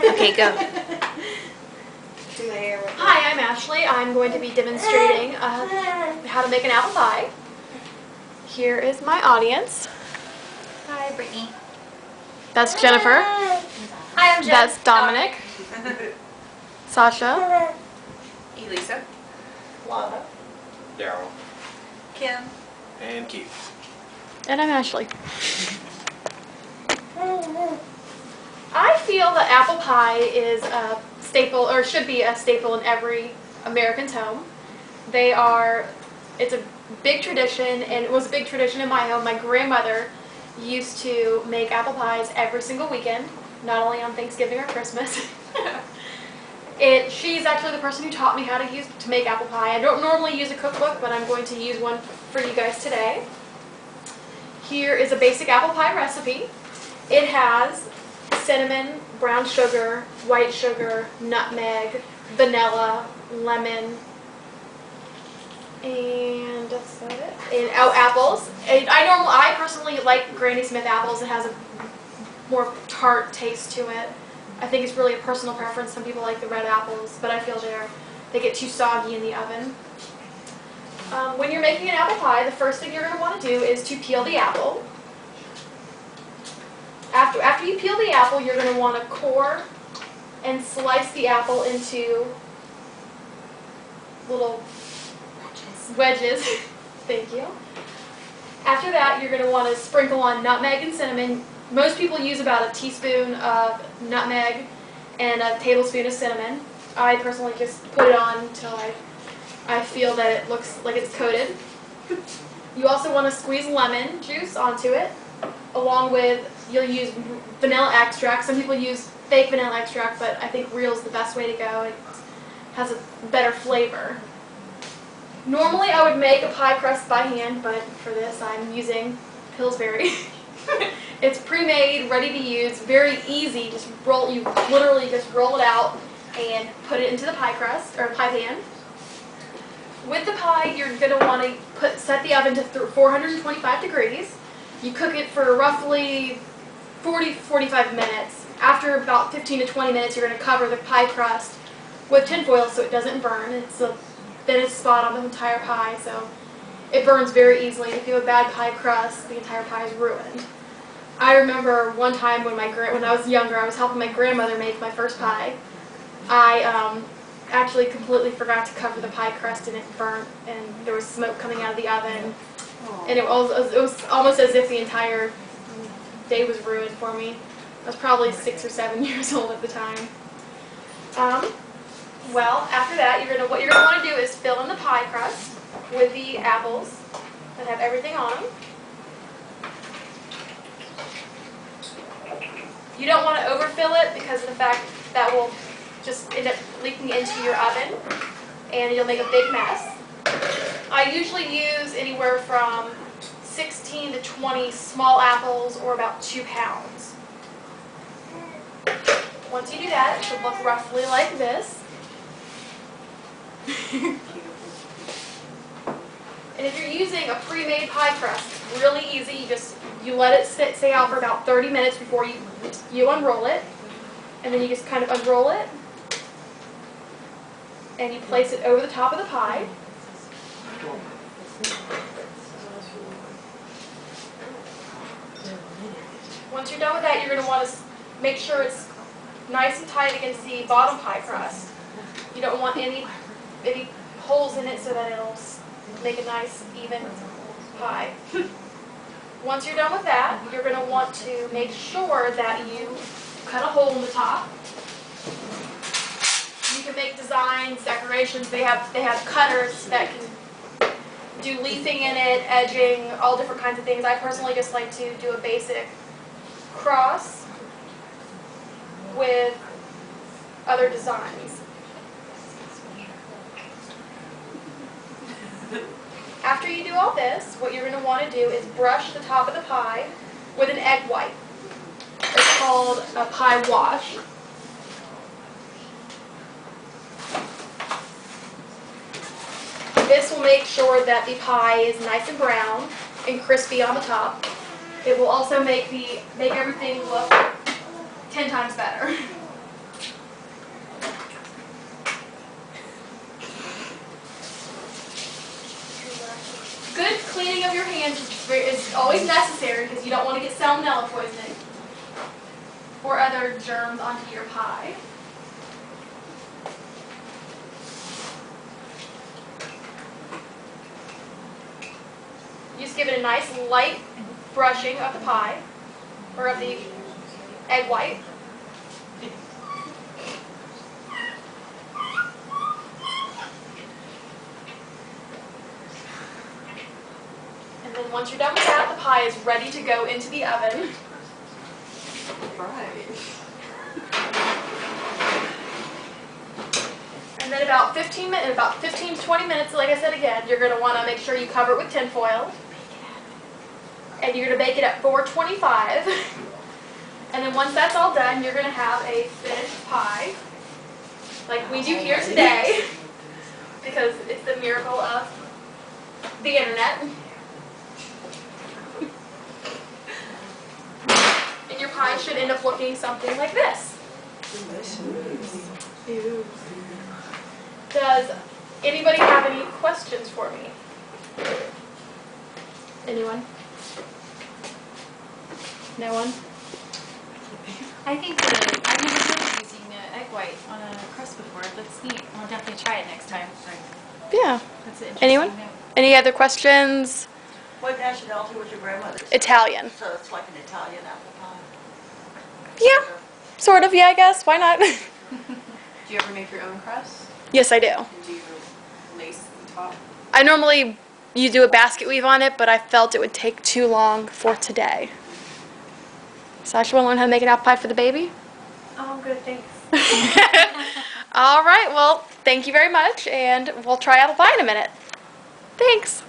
Okay, go. Hi, I'm Ashley. I'm going to be demonstrating how to make an apple pie. Here is my audience. Hi, Brittany. That's Jennifer. Hi, I'm Jen. That's Dominic. Sasha. Elisa. Lana. Daryl. Kim. And Keith. And I'm Ashley. I feel that apple pie is a staple, or should be a staple in every American's home. It's a big tradition, and it was a big tradition in my home. My grandmother used to make apple pies every single weekend, not only on Thanksgiving or Christmas. She's actually the person who taught me how to make apple pie. I don't normally use a cookbook, but I'm going to use one for you guys today. Here is a basic apple pie recipe. It has cinnamon, brown sugar, white sugar, nutmeg, vanilla, lemon, and that's about it. And apples. And I personally like Granny Smith apples. It has a more tart taste to it. I think it's really a personal preference. Some people like the red apples, but I feel they get too soggy in the oven. When you're making an apple pie, the first thing you're going to want to do is to peel the apple. After you peel the apple, you're going to want to core and slice the apple into little wedges. Thank you. After that, you're going to want to sprinkle on nutmeg and cinnamon. Most people use about a teaspoon of nutmeg and a tablespoon of cinnamon. I personally just put it on until I feel that it looks like it's coated. You also want to squeeze lemon juice onto it, along with, you'll use vanilla extract. Some people use fake vanilla extract, but I think real is the best way to go. It has a better flavor. Normally I would make a pie crust by hand, but for this I'm using Pillsbury. It's pre-made, ready to use, very easy. You literally just roll it out and put it into the pie crust, or pie pan. With the pie, you're going to want to set the oven to 425 degrees. You cook it for roughly 40-45 minutes. After about 15 to 20 minutes, you're going to cover the pie crust with tinfoil so it doesn't burn. It's a thin spot on the entire pie, so it burns very easily. If you have a bad pie crust, the entire pie is ruined. I remember one time when I was younger, I was helping my grandmother make my first pie. I actually completely forgot to cover the pie crust, and it burnt, and there was smoke coming out of the oven. And it was almost as if the entire day was ruined for me. I was probably 6 or 7 years old at the time. Well, after that, what you're going to want to do is fill in the pie crust with the apples that have everything on them. You don't want to overfill it because of the fact that will just end up leaking into your oven and you'll make a big mess. I usually use anywhere from 16 to 20 small apples, or about 2 pounds. Once you do that, it should look roughly like this. And if you're using a pre-made pie crust, it's really easy. You let it stay out for about 30 minutes before you unroll it. And then you just kind of unroll it. And you place it over the top of the pie. Once you're done with that, you're going to want to make sure it's nice and tight against the bottom pie crust. You don't want any holes in it so that it'll make a nice, even pie. Once you're done with that, you're going to want to make sure that you cut a hole in the top. You can make designs, decorations. They have cutters that can do leafing in it, edging, all different kinds of things. I personally just like to do a basic cross with other designs. After you do all this, what you're going to want to do is brush the top of the pie with an egg white. It's called a pie wash. This will make sure that the pie is nice and brown and crispy on the top. It will also make everything look 10 times better. cleaning of your hands is always necessary because you don't want to get salmonella poisoning or other germs onto your pie. You just give it a nice light brushing of the pie, or of the egg white. And then once you're done with that, the pie is ready to go into the oven. Right. And then about 15 to 20 minutes, like I said again, you're going to want to make sure you cover it with tin foil. And you're going to bake it at 425. And then once that's all done, you're going to have a finished pie, like we do here today, because it's the miracle of the internet. And your pie should end up looking something like this. Delicious. Ew. Does anybody have any questions for me? Anyone? No one? I think I've never tried using egg white on a crust before. That's neat. I'll definitely try it next time. Yeah. That's an interesting Anyone? note. Any other questions? What nationality was your grandmother? Italian. So it's like an Italian apple pie? Yeah, sort of. Yeah, I guess. Why not? Do you ever make your own crust? Yes, I do. And do you lace the top? I normally you do a basket weave on it, but I felt it would take too long for today. So I should want to learn how to make an apple pie for the baby. Oh, good. Thanks. All right. Well, thank you very much, and we'll try apple pie in a minute. Thanks.